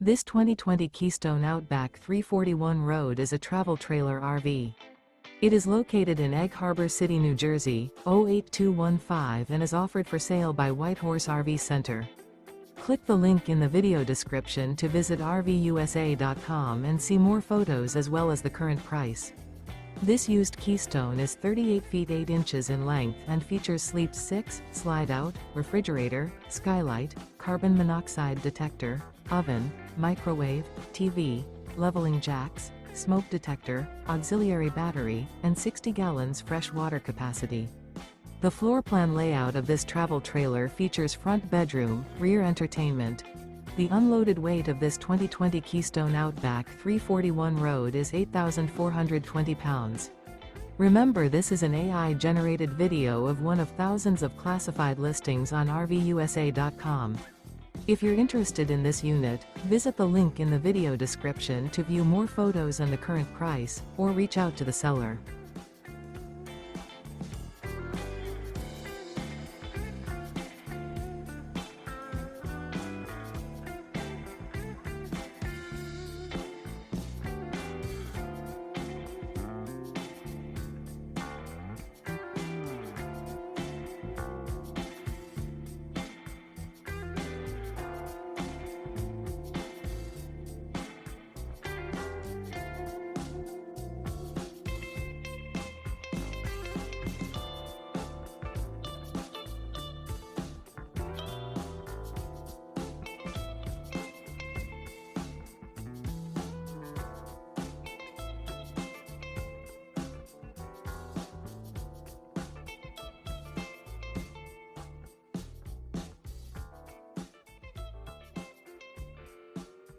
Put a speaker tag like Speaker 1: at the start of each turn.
Speaker 1: This 2020 Keystone Outback 341 Road is a travel trailer RV. It is located in Egg Harbor City, New Jersey, 08215 and is offered for sale by Whitehorse RV Center. Click the link in the video description to visit RVUSA.com and see more photos as well as the current price. This used Keystone is 38 feet 8 inches in length and features sleep 6, slide-out, refrigerator, skylight, carbon monoxide detector, oven, microwave, TV, leveling jacks, smoke detector, auxiliary battery, and 60 gallons fresh water capacity. The floor plan layout of this travel trailer features front bedroom, rear entertainment. The unloaded weight of this 2020 Keystone Outback 341 Road is 8,420 pounds. Remember, this is an AI-generated video of one of thousands of classified listings on RVUSA.com. If you're interested in this unit, visit the link in the video description to view more photos and the current price, or reach out to the seller.